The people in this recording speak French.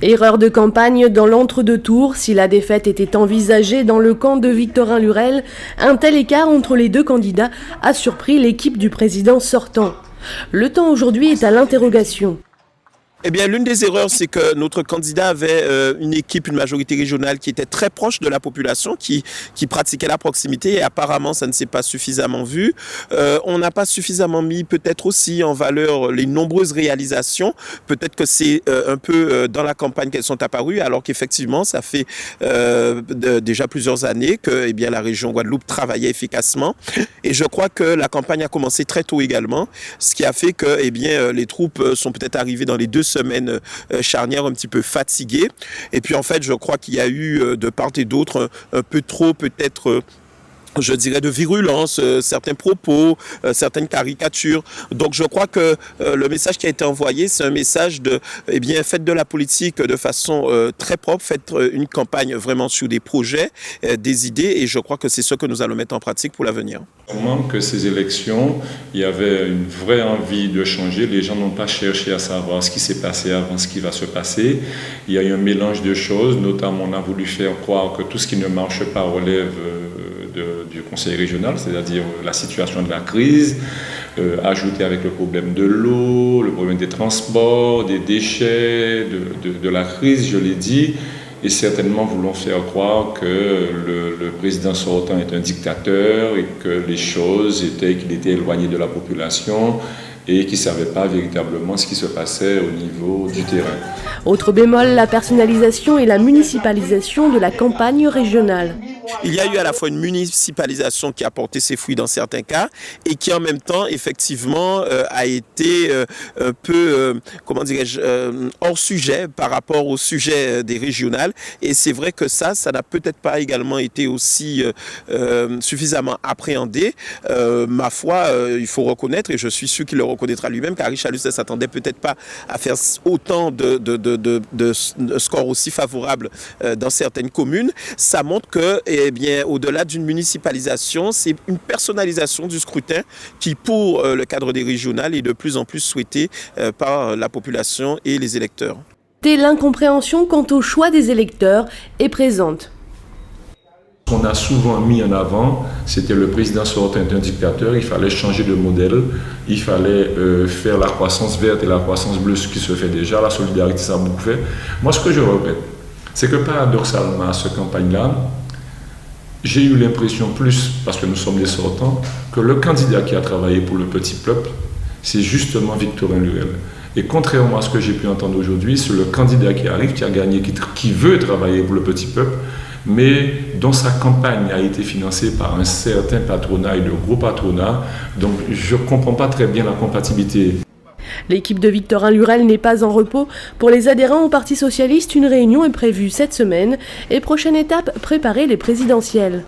Erreur de campagne dans l'entre-deux-tours. Si la défaite était envisagée dans le camp de Victorin Lurel, un tel écart entre les deux candidats a surpris l'équipe du président sortant. Le temps aujourd'hui est à l'interrogation. Eh bien, l'une des erreurs, c'est que notre candidat avait une équipe, une majorité régionale qui était très proche de la population, qui pratiquait la proximité, et apparemment, ça ne s'est pas suffisamment vu. On n'a pas suffisamment mis peut-être aussi en valeur les nombreuses réalisations. Peut-être que c'est un peu dans la campagne qu'elles sont apparues, alors qu'effectivement, ça fait déjà plusieurs années que eh bien, la région Guadeloupe travaillait efficacement. Et je crois que la campagne a commencé très tôt également, ce qui a fait que eh bien, les troupes sont peut-être arrivées dans les 2 semaines charnières un petit peu fatiguées. Et puis en fait, je crois qu'il y a eu de part et d'autre un peu trop peut-être... je dirais de virulence, certains propos, certaines caricatures. Donc je crois que le message qui a été envoyé, c'est un message de, eh bien, faites de la politique de façon très propre, faites une campagne vraiment sur des projets, des idées, et je crois que c'est ce que nous allons mettre en pratique pour l'avenir. Sûrement que ces élections, il y avait une vraie envie de changer. Les gens n'ont pas cherché à savoir ce qui s'est passé avant ce qui va se passer. Il y a eu un mélange de choses, notamment on a voulu faire croire que tout ce qui ne marche pas relève du conseil régional, c'est-à-dire la situation de la crise, ajouté avec le problème de l'eau, le problème des transports, des déchets, de la crise, je l'ai dit, et certainement voulons faire croire que le président sortant est un dictateur et que les choses étaient qu'il était éloigné de la population et qui ne savait pas véritablement ce qui se passait au niveau du terrain. Autre bémol, la personnalisation et la municipalisation de la campagne régionale. Il y a eu à la fois une municipalisation qui a porté ses fruits dans certains cas et qui en même temps effectivement a été un peu, comment dirais-je, hors sujet par rapport au sujet des régionales, et c'est vrai que ça n'a peut-être pas également été aussi suffisamment appréhendé. Ma foi, il faut reconnaître, et je suis sûr qu'il le reconnaîtra lui-même, car Richard Luce ne s'attendait peut-être pas à faire autant de scores aussi favorables dans certaines communes. Ça montre que eh bien, au-delà d'une municipalisation, c'est une personnalisation du scrutin qui, pour le cadre des régionales, est de plus en plus souhaitée par la population et les électeurs. L'incompréhension quant au choix des électeurs est présente. Ce qu'on a souvent mis en avant, c'était le président sortant est un dictateur, il fallait changer de modèle, il fallait faire la croissance verte et la croissance bleue, ce qui se fait déjà, la solidarité, ça a beaucoup fait. Moi, ce que je regrette, c'est que paradoxalement, à cette campagne-là, j'ai eu l'impression plus, parce que nous sommes les sortants, que le candidat qui a travaillé pour le petit peuple, c'est justement Victorin Lurel. Et contrairement à ce que j'ai pu entendre aujourd'hui, c'est le candidat qui arrive, qui a gagné, qui veut travailler pour le petit peuple, mais dont sa campagne a été financée par un certain patronat et de gros patronats. Donc je ne comprends pas très bien la compatibilité. L'équipe de Victorin Lurel n'est pas en repos. Pour les adhérents au Parti socialiste, une réunion est prévue cette semaine et prochaine étape, préparer les présidentielles.